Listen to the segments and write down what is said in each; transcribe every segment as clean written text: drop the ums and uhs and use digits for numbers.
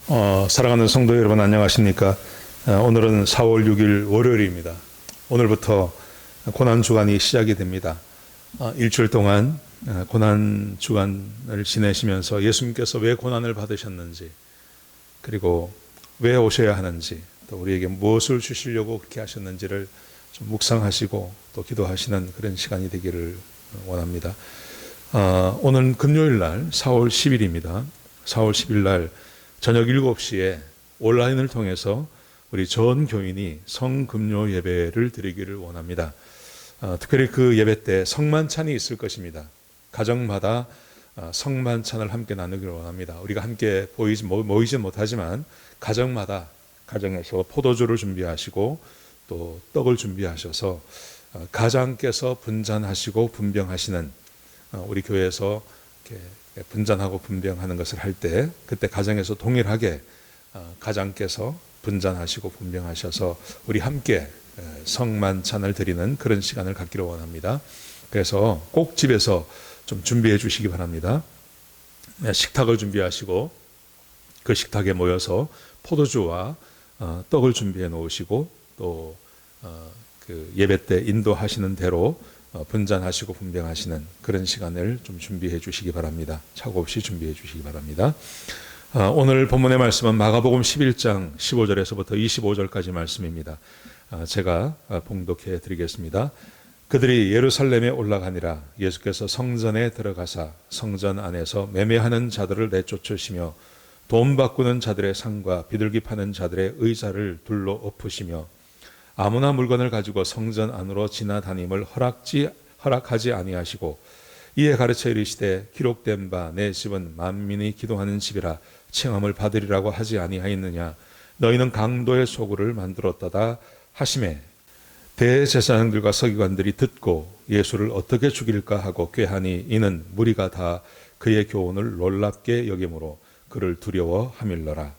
사랑하는 성도 여러분, 안녕하십니까? 오늘은 4월 6일 월요일입니다. 오늘부터 고난주간이 시작이 됩니다. 일주일 동안 고난주간을 지내시면서 예수님께서 왜 고난을 받으셨는지, 그리고 왜 오셔야 하는지, 또 우리에게 무엇을 주시려고 그렇게 하셨는지를 좀 묵상하시고 또 기도하시는 그런 시간이 되기를 원합니다. 오늘 금요일 날 4월 10일입니다. 4월 10일 날 저녁 7시에 온라인을 통해서 우리 전 교인이 성금요 예배를 드리기를 원합니다. 특별히 그 예배 때 성만찬이 있을 것입니다. 가정마다 성만찬을 함께 나누기를 원합니다. 우리가 함께 모이진 못하지만 가정에서 포도주를 준비하시고 또 떡을 준비하셔서 가장께서 분잔하시고 분병하시는, 우리 교회에서 이렇게 분잔하고 분병하는 것을 할 때 그때 가정에서 동일하게 가장께서 분잔하시고 분병하셔서 우리 함께 성만찬을 드리는 그런 시간을 갖기를 원합니다. 그래서 꼭 집에서 좀 준비해 주시기 바랍니다. 식탁을 준비하시고 그 식탁에 모여서 포도주와 떡을 준비해 놓으시고 또 그 예배 때 인도하시는 대로 분잔하시고 분병하시는 그런 시간을 좀 준비해 주시기 바랍니다. 착오 없이 준비해 주시기 바랍니다. 오늘 본문의 말씀은 마가복음 11장 15절에서부터 25절까지 말씀입니다. 제가 봉독해 드리겠습니다. 그들이 예루살렘에 올라가니라. 예수께서 성전에 들어가사 성전 안에서 매매하는 자들을 내쫓으시며 돈 바꾸는 자들의 상과 비둘기 파는 자들의 의자를 둘러 엎으시며 아무나 물건을 가지고 성전 안으로 지나다님을 허락하지 아니하시고 이에 가르쳐 이르시되 기록된 바 내 집은 만민이 기도하는 집이라 칭함을 받으리라고 하지 아니하였느냐. 너희는 강도의 소굴을 만들었다다 하시매 대제사장들과 서기관들이 듣고 예수를 어떻게 죽일까 하고 꾀하니 이는 무리가 다 그의 교훈을 놀랍게 여김으로 그를 두려워하밀러라.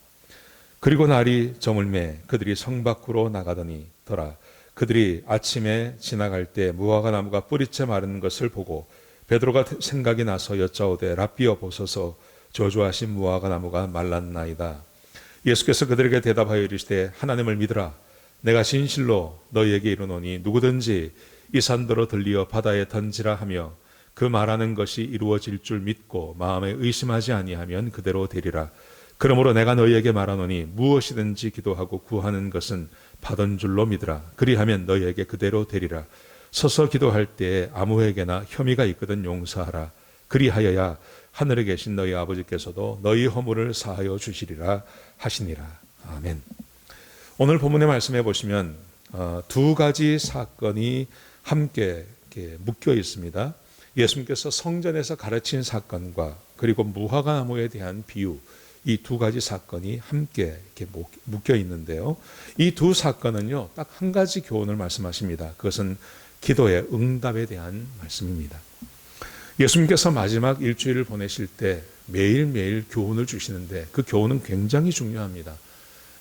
그리고 날이 저물매 그들이 성 밖으로 나가더니 더라. 그들이 아침에 지나갈 때 무화과 나무가 뿌리째 마른 것을 보고 베드로가 생각이 나서 여짜오되 랍비여 보소서 저주하신 무화과 나무가 말랐나이다. 예수께서 그들에게 대답하여 이르시되 하나님을 믿으라. 내가 진실로 너희에게 이르노니 누구든지 이 산더러 들리어 바다에 던지라 하며 그 말하는 것이 이루어질 줄 믿고 마음에 의심하지 아니하면 그대로 되리라. 그러므로 내가 너희에게 말하노니 무엇이든지 기도하고 구하는 것은 받은 줄로 믿으라. 그리하면 너희에게 그대로 되리라. 서서 기도할 때에 아무에게나 혐의가 있거든 용서하라. 그리하여야 하늘에 계신 너희 아버지께서도 너희 허물을 사하여 주시리라 하시니라. 아멘. 오늘 본문의 말씀해 보시면 두 가지 사건이 함께 이렇게 묶여 있습니다. 예수님께서 성전에서 가르친 사건과 그리고 무화과 나무에 대한 비유, 이 두 가지 사건이 함께 이렇게 묶여 있는데요. 이 두 사건은요, 딱 한 가지 교훈을 말씀하십니다. 그것은 기도의 응답에 대한 말씀입니다. 예수님께서 마지막 일주일을 보내실 때 매일매일 교훈을 주시는데 그 교훈은 굉장히 중요합니다.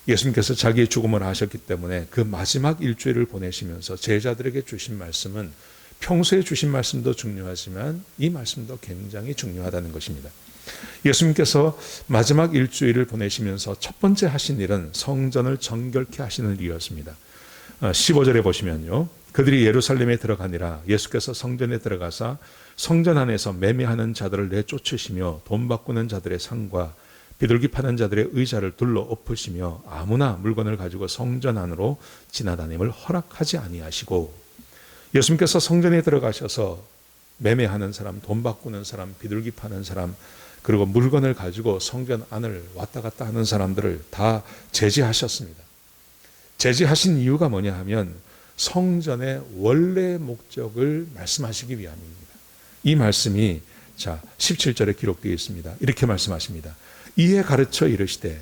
예수님께서 자기의 죽음을 하셨기 때문에 그 마지막 일주일을 보내시면서 제자들에게 주신 말씀은 평소에 주신 말씀도 중요하지만 이 말씀도 굉장히 중요하다는 것입니다. 예수님께서 마지막 일주일을 보내시면서 첫 번째 하신 일은 성전을 정결케 하시는 일이었습니다. 15절에 보시면요. 그들이 예루살렘에 들어가니라. 예수께서 성전에 들어가사 성전 안에서 매매하는 자들을 내쫓으시며 돈 바꾸는 자들의 상과 비둘기 파는 자들의 의자를 둘러 엎으시며 아무나 물건을 가지고 성전 안으로 지나다님을 허락하지 아니하시고, 예수님께서 성전에 들어가셔서 매매하는 사람, 돈 바꾸는 사람, 비둘기 파는 사람, 그리고 물건을 가지고 성전 안을 왔다 갔다 하는 사람들을 다 제지하셨습니다. 제지하신 이유가 뭐냐 하면 성전의 원래 목적을 말씀하시기 위함입니다. 이 말씀이 17절에 기록되어 있습니다. 이렇게 말씀하십니다. 이에 가르쳐 이르시되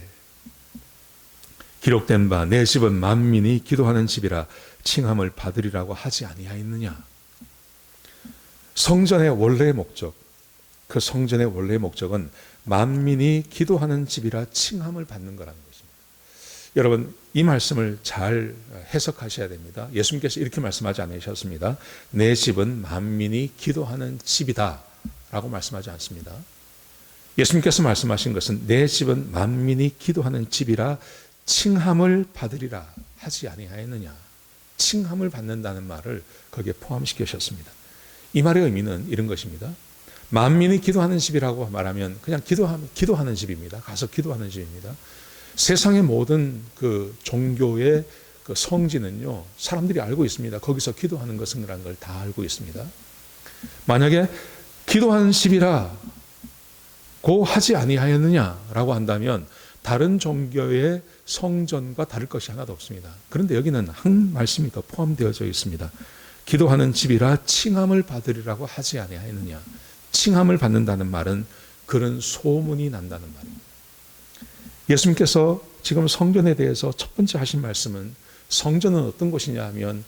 기록된 바 내 집은 만민이 기도하는 집이라 칭함을 받으리라고 하지 아니하였느냐. 성전의 원래의 목적, 그 성전의 원래의 목적은 만민이 기도하는 집이라 칭함을 받는 거라는 것입니다. 여러분, 이 말씀을 잘 해석하셔야 됩니다. 예수님께서 이렇게 말씀하지 않으셨습니다. 내 집은 만민이 기도하는 집이다 라고 말씀하지 않습니다. 예수님께서 말씀하신 것은 내 집은 만민이 기도하는 집이라 칭함을 받으리라 하지 아니하였느냐. 칭함을 받는다는 말을 거기에 포함시키셨습니다. 이 말의 의미는 이런 것입니다. 만민이 기도하는 집이라고 말하면 그냥 기도하는 집입니다. 가서 기도하는 집입니다. 세상의 모든 그 종교의 그 성지는요, 사람들이 알고 있습니다. 거기서 기도하는 것이라는 걸 다 알고 있습니다. 만약에 기도하는 집이라 고 하지 아니하였느냐라고 한다면 다른 종교의 성전과 다를 것이 하나도 없습니다. 그런데 여기는 한 말씀이 더 포함되어져 있습니다. 기도하는 집이라 칭함을 받으리라고 하지 아니하였느냐. 칭함을 받는다는 말은 그런 소문이 난다는 말입니다. 예수님께서 지금 성전에 대해서 첫 번째 하신 말씀은 성전은 어떤 곳이냐 하면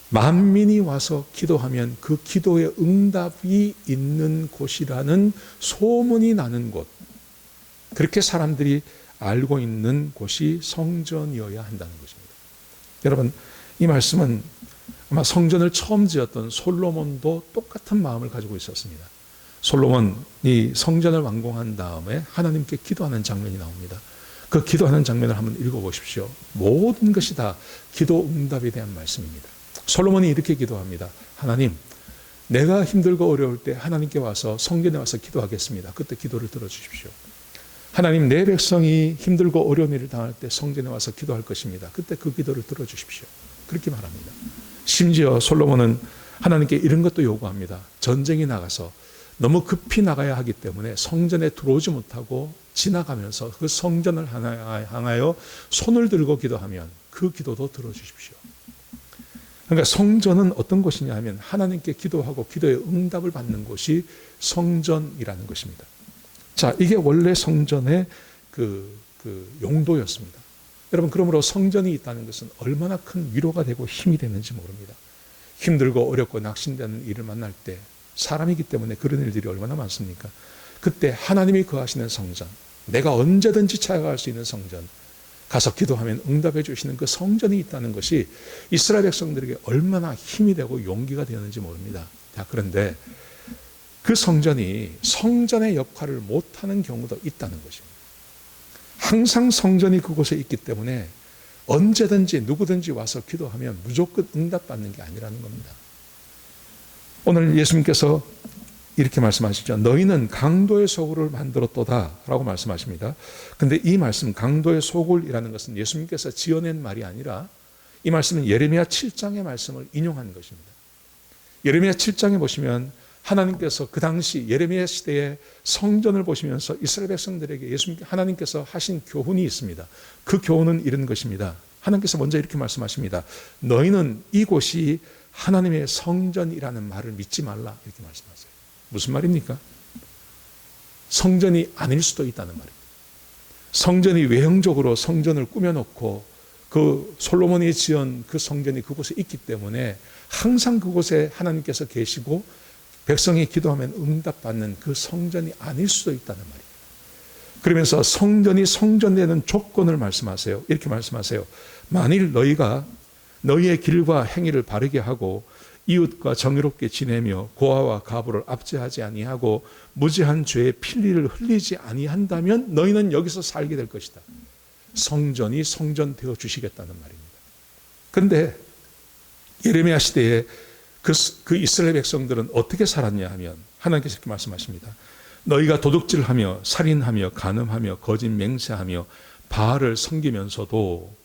만민이 와서 기도하면 그 기도의 응답이 있는 곳이라는 소문이 나는 곳, 그렇게 사람들이 알고 있는 곳이 성전이어야 한다는 것입니다. 여러분, 이 말씀은 아마 성전을 처음 지었던 솔로몬도 똑같은 마음을 가지고 있었습니다. 솔로몬이 성전을 완공한 다음에 하나님께 기도하는 장면이 나옵니다. 그 기도하는 장면을 한번 읽어보십시오. 모든 것이 다 기도 응답에 대한 말씀입니다. 솔로몬이 이렇게 기도합니다. 하나님, 내가 힘들고 어려울 때 하나님께 와서 성전에 와서 기도하겠습니다. 그때 기도를 들어주십시오. 하나님, 내 백성이 힘들고 어려운 일을 당할 때 성전에 와서 기도할 것입니다. 그때 그 기도를 들어주십시오. 그렇게 말합니다. 심지어 솔로몬은 하나님께 이런 것도 요구합니다. 전쟁이 나가서 너무 급히 나가야 하기 때문에 성전에 들어오지 못하고 지나가면서 그 성전을 향하여 손을 들고 기도하면 그 기도도 들어주십시오. 그러니까 성전은 어떤 곳이냐 하면 하나님께 기도하고 기도의 응답을 받는 곳이 성전이라는 것입니다. 자, 이게 원래 성전의 그 용도였습니다. 여러분, 그러므로 성전이 있다는 것은 얼마나 큰 위로가 되고 힘이 되는지 모릅니다. 힘들고 어렵고 낙심되는 일을 만날 때, 사람이기 때문에 그런 일들이 얼마나 많습니까? 그때 하나님이 거하시는 성전, 내가 언제든지 찾아갈 수 있는 성전, 가서 기도하면 응답해 주시는 그 성전이 있다는 것이 이스라엘 백성들에게 얼마나 힘이 되고 용기가 되었는지 모릅니다. 자, 그런데 그 성전이 성전의 역할을 못하는 경우도 있다는 것입니다. 항상 성전이 그곳에 있기 때문에 언제든지 누구든지 와서 기도하면 무조건 응답받는 게 아니라는 겁니다. 오늘 예수님께서 이렇게 말씀하시죠. 너희는 강도의 소굴을 만들었도다 라고 말씀하십니다. 근데 이 말씀, 강도의 소굴이라는 것은 예수님께서 지어낸 말이 아니라 이 말씀은 예레미야 7장의 말씀을 인용한 것입니다. 예레미야 7장에 보시면 하나님께서 그 당시 예레미야 시대의 성전을 보시면서 이스라엘 백성들에게 하나님께서 하신 교훈이 있습니다. 그 교훈은 이런 것입니다. 하나님께서 먼저 이렇게 말씀하십니다. 너희는 이곳이 하나님의 성전이라는 말을 믿지 말라, 이렇게 말씀하세요. 무슨 말입니까? 성전이 아닐 수도 있다는 말입니다. 성전이 외형적으로 성전을 꾸며놓고 그 솔로몬이 지은 그 성전이 그곳에 있기 때문에 항상 그곳에 하나님께서 계시고 백성이 기도하면 응답받는 그 성전이 아닐 수도 있다는 말이에요. 그러면서 성전이 성전되는 조건을 말씀하세요. 이렇게 말씀하세요. 만일 너희가 너희의 길과 행위를 바르게 하고 이웃과 정의롭게 지내며 고아와 과부를 압제하지 아니하고 무지한 죄의 필리를 흘리지 아니한다면 너희는 여기서 살게 될 것이다. 성전이 성전 되어 주시겠다는 말입니다. 그런데 예레미야 시대에 그 이스라엘 백성들은 어떻게 살았냐 하면 하나님께서 이렇게 말씀하십니다. 너희가 도둑질하며 살인하며 간음하며 거짓 맹세하며 바알을 섬기면서도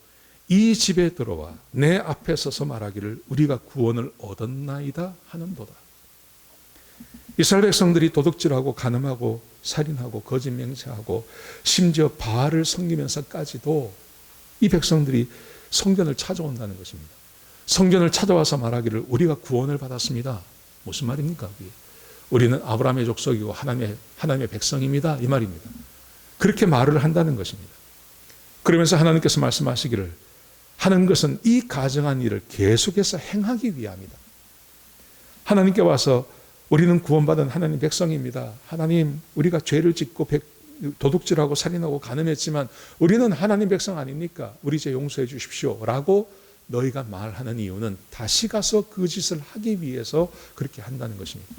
이 집에 들어와 내 앞에 서서 말하기를 우리가 구원을 얻었나이다 하는도다. 이스라엘 백성들이 도둑질하고 간음하고 살인하고 거짓 맹세하고 심지어 바알을 섬기면서까지도 이 백성들이 성전을 찾아온다는 것입니다. 성전을 찾아와서 말하기를 우리가 구원을 받았습니다. 무슨 말입니까? 우리는 아브라함의 족속이고 하나님의 백성입니다. 이 말입니다. 그렇게 말을 한다는 것입니다. 그러면서 하나님께서 말씀하시기를 하는 것은 이 가정한 일을 계속해서 행하기 위함이다. 하나님께 와서 우리는 구원받은 하나님 백성입니다. 하나님, 우리가 죄를 짓고 도둑질하고 살인하고 간음했지만 우리는 하나님 백성 아닙니까? 우리 죄 용서해 주십시오 라고 너희가 말하는 이유는 다시 가서 그 짓을 하기 위해서 그렇게 한다는 것입니다.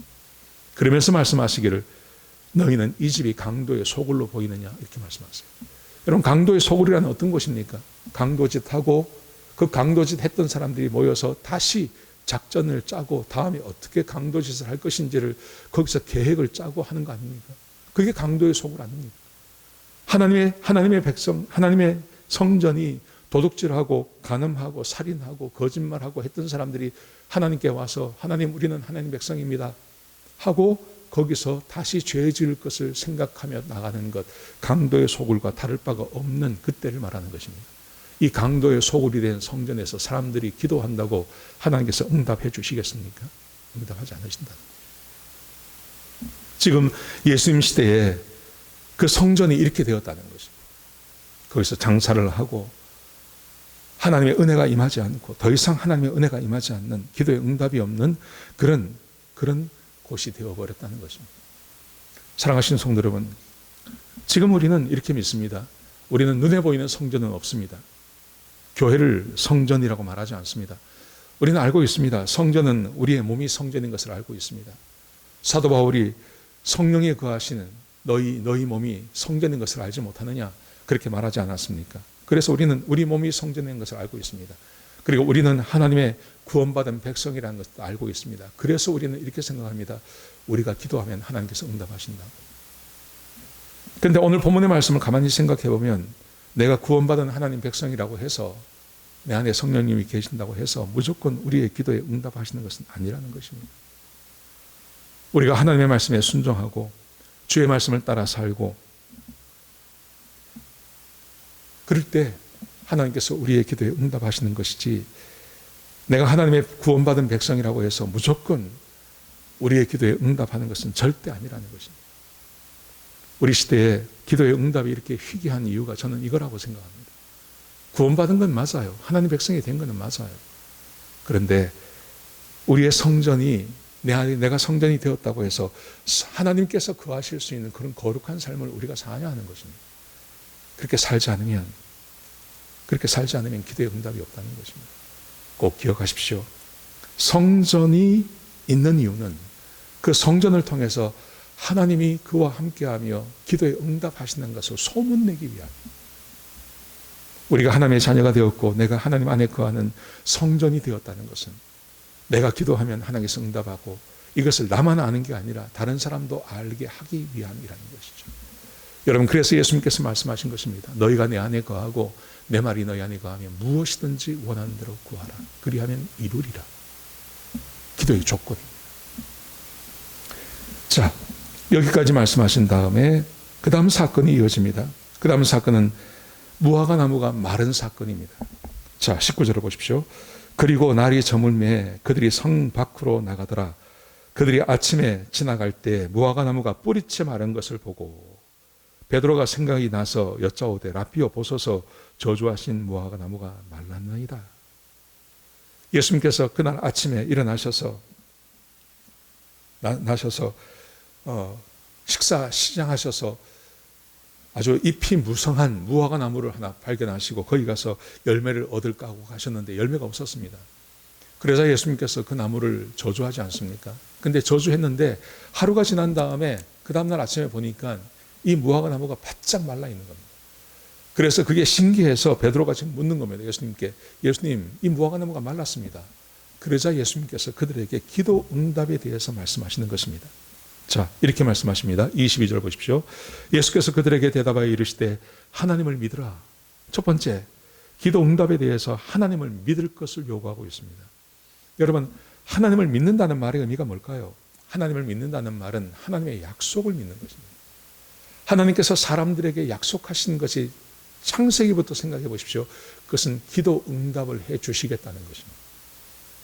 그러면서 말씀하시기를 너희는 이 집이 강도의 소굴로 보이느냐 이렇게 말씀하세요. 여러분 강도의 소굴이라는 어떤 곳입니까? 강도짓하고 그 강도짓 했던 사람들이 모여서 다시 작전을 짜고 다음에 어떻게 강도짓을 할 것인지를 거기서 계획을 짜고 하는 거 아닙니까? 그게 강도의 소굴 아닙니까? 하나님의 백성, 하나님의 성전이 도둑질하고 간음하고 살인하고 거짓말하고 했던 사람들이 하나님께 와서 하나님 우리는 하나님 백성입니다 하고 거기서 다시 죄 지을 것을 생각하며 나가는 것, 강도의 소굴과 다를 바가 없는 그때를 말하는 것입니다. 이 강도의 소굴이 된 성전에서 사람들이 기도한다고 하나님께서 응답해 주시겠습니까? 응답하지 않으신다. 지금 예수님 시대에 그 성전이 이렇게 되었다는 것입니다. 거기서 장사를 하고 하나님의 은혜가 임하지 않고 더 이상 하나님의 은혜가 임하지 않는 기도의 응답이 없는 그런 곳이 되어버렸다는 것입니다. 사랑하시는 성도 여러분, 지금 우리는 이렇게 믿습니다. 우리는 눈에 보이는 성전은 없습니다. 교회를 성전이라고 말하지 않습니다. 우리는 알고 있습니다. 성전은 우리의 몸이 성전인 것을 알고 있습니다. 사도 바울이 성령에 거하시는 너희 몸이 성전인 것을 알지 못하느냐 그렇게 말하지 않았습니까? 그래서 우리는 우리 몸이 성전인 것을 알고 있습니다. 그리고 우리는 하나님의 구원받은 백성이라는 것도 알고 있습니다. 그래서 우리는 이렇게 생각합니다. 우리가 기도하면 하나님께서 응답하신다. 그런데 오늘 본문의 말씀을 가만히 생각해 보면 내가 구원받은 하나님 백성이라고 해서 내 안에 성령님이 계신다고 해서 무조건 우리의 기도에 응답하시는 것은 아니라는 것입니다. 우리가 하나님의 말씀에 순종하고 주의 말씀을 따라 살고 그럴 때 하나님께서 우리의 기도에 응답하시는 것이지 내가 하나님의 구원받은 백성이라고 해서 무조건 우리의 기도에 응답하는 것은 절대 아니라는 것입니다. 우리 시대에 기도의 응답이 이렇게 희귀한 이유가 저는 이거라고 생각합니다. 구원받은 건 맞아요. 하나님 백성이 된 것은 맞아요. 그런데 우리의 성전이 내가 성전이 되었다고 해서 하나님께서 거하실 수 있는 그런 거룩한 삶을 우리가 사냐 하는 것입니다. 그렇게 살지 않으면 기도의 응답이 없다는 것입니다. 꼭 기억하십시오. 성전이 있는 이유는 그 성전을 통해서 하나님이 그와 함께하며 기도에 응답하시는 것을 소문내기 위함입니다. 우리가 하나님의 자녀가 되었고 내가 하나님 안에 거하는 성전이 되었다는 것은 내가 기도하면 하나님께서 응답하고 이것을 나만 아는 게 아니라 다른 사람도 알게 하기 위함이라는 것이죠. 여러분 그래서 예수님께서 말씀하신 것입니다. 너희가 내 안에 거하고 내 말이 너희 안에 거하면 무엇이든지 원하는 대로 구하라. 그리하면 이루리라. 기도의 조건입니다. 자, 여기까지 말씀하신 다음에 그 다음 사건이 이어집니다. 그 다음 사건은 무화과 나무가 마른 사건입니다. 자, 19절을 보십시오. 그리고 날이 저물매 그들이 성 밖으로 나가더라. 그들이 아침에 지나갈 때 무화과 나무가 뿌리채 마른 것을 보고 베드로가 생각이 나서 여짜오되 라피어 보소서 저주하신 무화과 나무가 말랐나이다. 예수님께서 그날 아침에 일어나셔서 시장하셔서 아주 잎이 무성한 무화과 나무를 하나 발견하시고 거기 가서 열매를 얻을까 하고 가셨는데 열매가 없었습니다. 그래서 예수님께서 그 나무를 저주하지 않습니까? 근데 저주했는데 하루가 지난 다음에 그 다음날 아침에 보니까 이 무화과 나무가 바짝 말라 있는 겁니다. 그래서 그게 신기해서 베드로가 지금 묻는 겁니다. 예수님께. 예수님, 이 무화과 나무가 말랐습니다. 그러자 예수님께서 그들에게 기도 응답에 대해서 말씀하시는 것입니다. 자, 이렇게 말씀하십니다. 22절 보십시오. 예수께서 그들에게 대답하여 이르시되 하나님을 믿으라. 첫 번째, 기도 응답에 대해서 하나님을 믿을 것을 요구하고 있습니다. 여러분, 하나님을 믿는다는 말의 의미가 뭘까요? 하나님을 믿는다는 말은 하나님의 약속을 믿는 것입니다. 하나님께서 사람들에게 약속하신 것이 창세기부터 생각해 보십시오. 그것은 기도 응답을 해 주시겠다는 것입니다.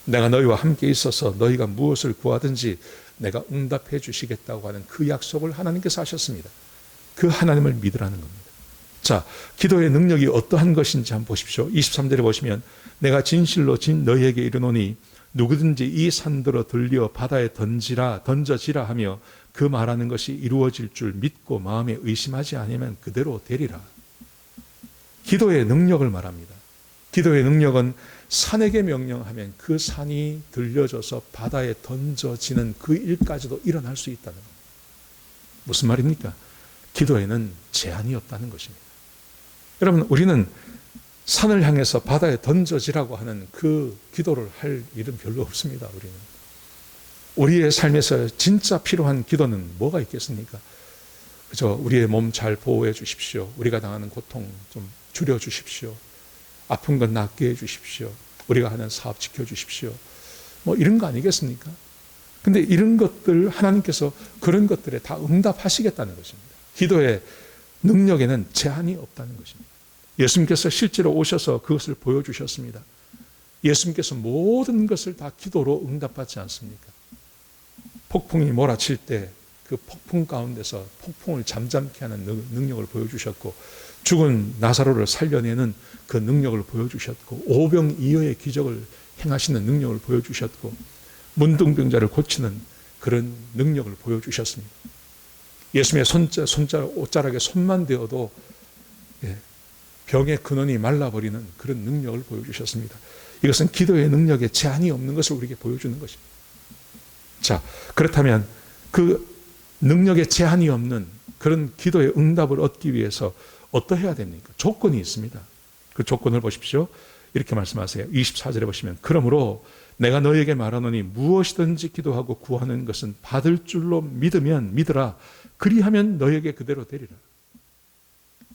내가 너희와 함께 있어서 너희가 무엇을 구하든지 내가 응답해 주시겠다고 하는 그 약속을 하나님께서 하셨습니다. 그 하나님을 믿으라는 겁니다. 자, 기도의 능력이 어떠한 것인지 한번 보십시오. 23절에 보시면 내가 진실로 너희에게 이르노니 누구든지 이 산들어 들려 바다에 던져지라 하며 그 말하는 것이 이루어질 줄 믿고 마음에 의심하지 않으면 그대로 되리라. 기도의 능력을 말합니다. 기도의 능력은 산에게 명령하면 그 산이 들려져서 바다에 던져지는 그 일까지도 일어날 수 있다는 겁니다. 무슨 말입니까? 기도에는 제한이 없다는 것입니다. 여러분, 우리는 산을 향해서 바다에 던져지라고 하는 그 기도를 할 일은 별로 없습니다. 우리는. 우리의 삶에서 진짜 필요한 기도는 뭐가 있겠습니까? 그저 우리의 몸 잘 보호해 주십시오. 우리가 당하는 고통 좀 줄여 주십시오. 아픈 건 낫게 해 주십시오. 우리가 하는 사업 지켜 주십시오. 뭐 이런 거 아니겠습니까? 근데 이런 것들 하나님께서 그런 것들에 다 응답하시겠다는 것입니다. 기도의 능력에는 제한이 없다는 것입니다. 예수님께서 실제로 오셔서 그것을 보여주셨습니다. 예수님께서 모든 것을 다 기도로 응답받지 않습니까? 폭풍이 몰아칠 때 그 폭풍 가운데서 폭풍을 잠잠케 하는 능력을 보여주셨고, 죽은 나사로를 살려내는 그 능력을 보여주셨고, 오병이어의 기적을 행하시는 능력을 보여주셨고, 문둥병자를 고치는 그런 능력을 보여주셨습니다. 예수님의 옷자락에 손만 대어도 병의 근원이 말라버리는 그런 능력을 보여주셨습니다. 이것은 기도의 능력에 제한이 없는 것을 우리에게 보여주는 것입니다. 자, 그렇다면 그 능력에 제한이 없는 그런 기도의 응답을 얻기 위해서 어떠해야 됩니까? 조건이 있습니다. 그 조건을 보십시오. 이렇게 말씀하세요. 24절에 보시면, 그러므로 내가 너에게 말하노니 무엇이든지 기도하고 구하는 것은 받을 줄로 믿으면 믿으라. 그리하면 너에게 그대로 되리라.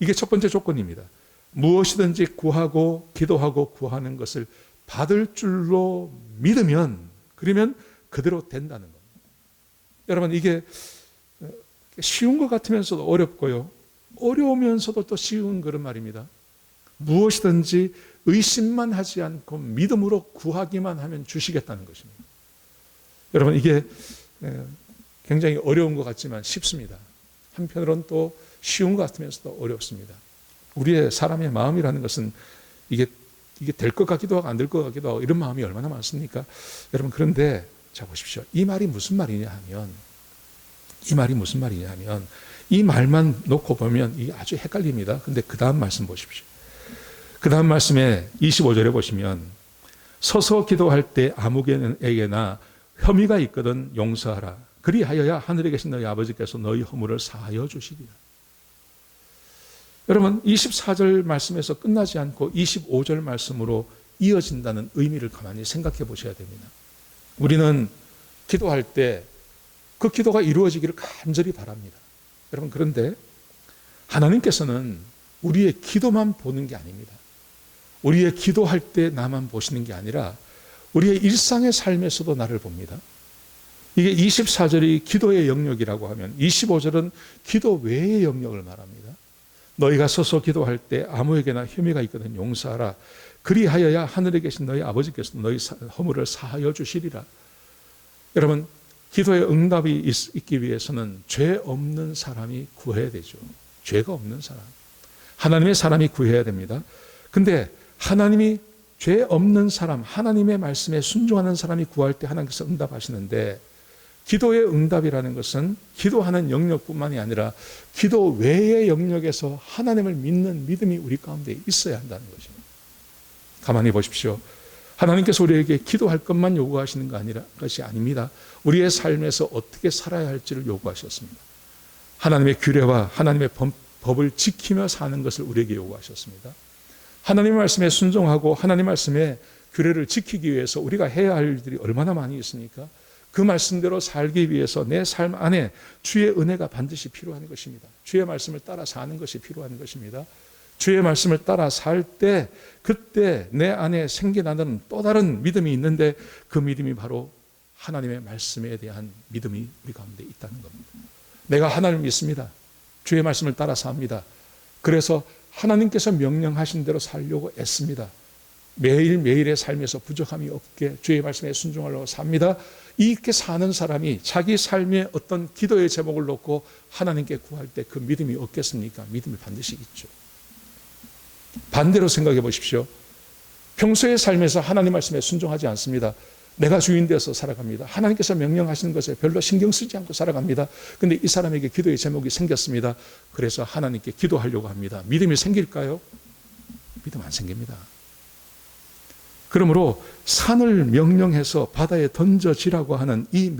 이게 첫 번째 조건입니다. 무엇이든지 구하고 기도하고 구하는 것을 받을 줄로 믿으면, 그러면 그대로 된다는 겁니다. 여러분, 이게 쉬운 것 같으면서도 어렵고요, 어려우면서도 또 쉬운 그런 말입니다. 무엇이든지 의심만 하지 않고 믿음으로 구하기만 하면 주시겠다는 것입니다. 여러분, 이게 굉장히 어려운 것 같지만 쉽습니다. 한편으로는 또 쉬운 것 같으면서도 어렵습니다. 우리의 사람의 마음이라는 것은 이게 될 것 같기도 하고 안 될 것 같기도 하고 이런 마음이 얼마나 많습니까? 여러분, 그런데 자 보십시오. 이 말이 무슨 말이냐 하면 이 말만 놓고 보면 이게 아주 헷갈립니다. 근데 그 다음 말씀 보십시오. 그 다음 말씀에 25절에 보시면, 서서 기도할 때 아무에게나 혐의가 있거든 용서하라. 그리하여야 하늘에 계신 너희 아버지께서 너희 허물을 사하여 주시리라. 여러분, 24절 말씀에서 끝나지 않고 25절 말씀으로 이어진다는 의미를 가만히 생각해 보셔야 됩니다. 우리는 기도할 때 그 기도가 이루어지기를 간절히 바랍니다. 여러분, 그런데 하나님께서는 우리의 기도만 보는 게 아닙니다. 우리의 기도할 때 나만 보시는 게 아니라 우리의 일상의 삶에서도 나를 봅니다. 이게 24절이 기도의 영역이라고 하면 25절은 기도 외의 영역을 말합니다. 너희가 서서 기도할 때 아무에게나 혐의가 있거든 용서하라. 그리하여야 하늘에 계신 너희 아버지께서 너희 허물을 사하여 주시리라. 여러분, 기도의 응답이 있기 위해서는 죄 없는 사람이 구해야 되죠. 죄가 없는 사람, 하나님의 사람이 구해야 됩니다. 근데 하나님이 죄 없는 사람, 하나님의 말씀에 순종하는 사람이 구할 때 하나님께서 응답하시는데, 기도의 응답이라는 것은 기도하는 영역뿐만이 아니라 기도 외의 영역에서 하나님을 믿는 믿음이 우리 가운데 있어야 한다는 것입니다. 가만히 보십시오. 하나님께서 우리에게 기도할 것만 요구하시는 것이 아닙니다. 우리의 삶에서 어떻게 살아야 할지를 요구하셨습니다. 하나님의 규례와 하나님의 법을 지키며 사는 것을 우리에게 요구하셨습니다. 하나님의 말씀에 순종하고 하나님의 말씀의 규례를 지키기 위해서 우리가 해야 할 일들이 얼마나 많이 있습니까? 그 말씀대로 살기 위해서 내 삶 안에 주의 은혜가 반드시 필요한 것입니다. 주의 말씀을 따라 사는 것이 필요한 것입니다. 주의 말씀을 따라 살 때, 그때 내 안에 생겨나는 또 다른 믿음이 있는데, 그 믿음이 바로 하나님의 말씀에 대한 믿음이 우리 가운데 있다는 겁니다. 내가 하나님을 믿습니다. 주의 말씀을 따라 삽니다. 그래서 하나님께서 명령하신 대로 살려고 애씁니다. 매일매일의 삶에서 부족함이 없게 주의 말씀에 순종하려고 삽니다. 이렇게 사는 사람이 자기 삶의 어떤 기도의 제목을 놓고 하나님께 구할 때 그 믿음이 없겠습니까? 믿음이 반드시 있죠. 반대로 생각해 보십시오. 평소의 삶에서 하나님 말씀에 순종하지 않습니다. 내가 주인 되어서 살아갑니다. 하나님께서 명령하시는 것에 별로 신경 쓰지 않고 살아갑니다. 그런데 이 사람에게 기도의 제목이 생겼습니다. 그래서 하나님께 기도하려고 합니다. 믿음이 생길까요? 믿음 안 생깁니다. 그러므로 산을 명령해서 바다에 던져지라고 하는 이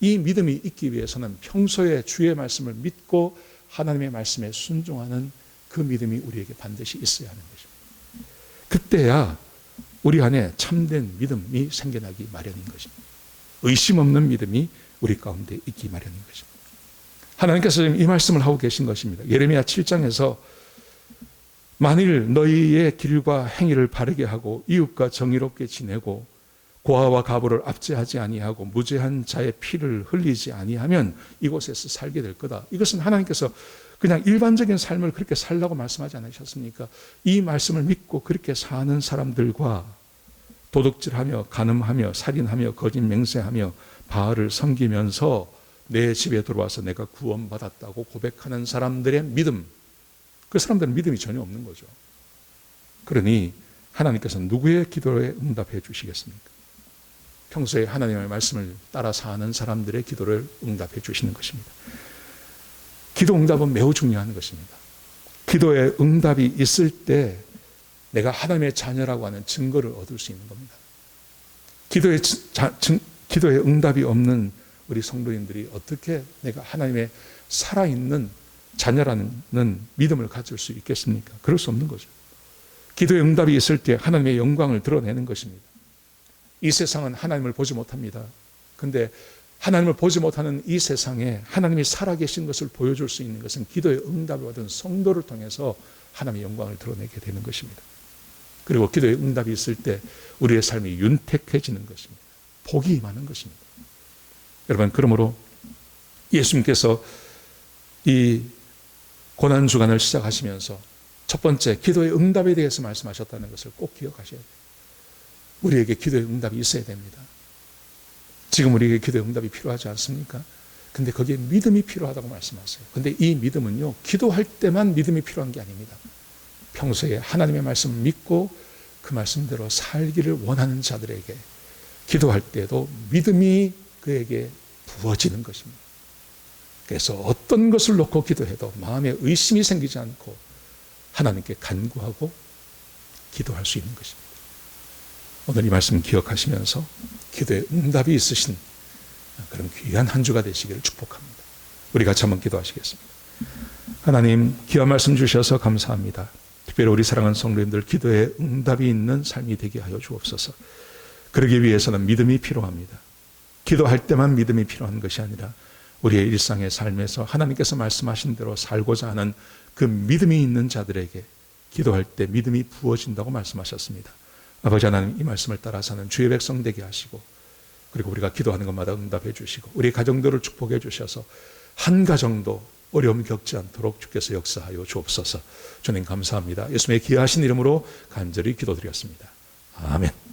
이 믿음이 있기 위해서는 평소에 주의 말씀을 믿고 하나님의 말씀에 순종하는 그 믿음이 우리에게 반드시 있어야 하는 것입니다. 그때야 우리 안에 참된 믿음이 생겨나기 마련인 것입니다. 의심 없는 믿음이 우리 가운데 있기 마련인 것입니다. 하나님께서 지금 이 말씀을 하고 계신 것입니다. 예레미야 7장에서 만일 너희의 길과 행위를 바르게 하고 이웃과 정의롭게 지내고 고아와 가부를 압제하지 아니하고 무죄한 자의 피를 흘리지 아니하면 이곳에서 살게 될 거다. 이것은 하나님께서 그냥 일반적인 삶을 그렇게 살라고 말씀하지 않으셨습니까? 이 말씀을 믿고 그렇게 사는 사람들과 도둑질하며 간음하며 살인하며 거짓 맹세하며 바알을 섬기면서 내 집에 들어와서 내가 구원받았다고 고백하는 사람들의 믿음, 그 사람들은 믿음이 전혀 없는 거죠. 그러니 하나님께서 누구의 기도에 응답해 주시겠습니까? 평소에 하나님의 말씀을 따라 사는 사람들의 기도를 응답해 주시는 것입니다. 기도 응답은 매우 중요한 것입니다. 기도에 응답이 있을 때 내가 하나님의 자녀라고 하는 증거를 얻을 수 있는 겁니다. 기도에 응답이 없는 우리 성도님들이 어떻게 내가 하나님의 살아있는 자녀라는 믿음을 가질 수 있겠습니까? 그럴 수 없는 거죠. 기도에 응답이 있을 때 하나님의 영광을 드러내는 것입니다. 이 세상은 하나님을 보지 못합니다. 그런데 하나님을 보지 못하는 이 세상에 하나님이 살아계신 것을 보여줄 수 있는 것은 기도에 응답을 받은 성도를 통해서 하나님의 영광을 드러내게 되는 것입니다. 그리고 기도에 응답이 있을 때 우리의 삶이 윤택해지는 것입니다. 복이 임하는 것입니다. 여러분, 그러므로 예수님께서 이 고난주간을 시작하시면서 첫 번째 기도의 응답에 대해서 말씀하셨다는 것을 꼭 기억하셔야 돼요. 우리에게 기도의 응답이 있어야 됩니다. 지금 우리에게 기도의 응답이 필요하지 않습니까? 근데 거기에 믿음이 필요하다고 말씀하세요. 근데 이 믿음은요, 기도할 때만 믿음이 필요한 게 아닙니다. 평소에 하나님의 말씀을 믿고 그 말씀대로 살기를 원하는 자들에게 기도할 때도 믿음이 그에게 부어지는 것입니다. 그래서 어떤 것을 놓고 기도해도 마음에 의심이 생기지 않고 하나님께 간구하고 기도할 수 있는 것입니다. 오늘 이 말씀 기억하시면서 기도에 응답이 있으신 그런 귀한 한 주가 되시기를 축복합니다. 우리 같이 한번 기도하시겠습니다. 하나님, 귀한 말씀 주셔서 감사합니다. 특별히 우리 사랑하는 성도님들 기도에 응답이 있는 삶이 되게 하여 주옵소서. 그러기 위해서는 믿음이 필요합니다. 기도할 때만 믿음이 필요한 것이 아니라 우리의 일상의 삶에서 하나님께서 말씀하신 대로 살고자 하는 그 믿음이 있는 자들에게 기도할 때 믿음이 부어진다고 말씀하셨습니다. 아버지 하나님, 이 말씀을 따라 사는 주의 백성 되게 하시고, 그리고 우리가 기도하는 것마다 응답해 주시고 우리 가정들을 축복해 주셔서 한 가정도 어려움 겪지 않도록 주께서 역사하여 주옵소서. 주님 감사합니다. 예수님의 귀하신 이름으로 간절히 기도드렸습니다. 아멘.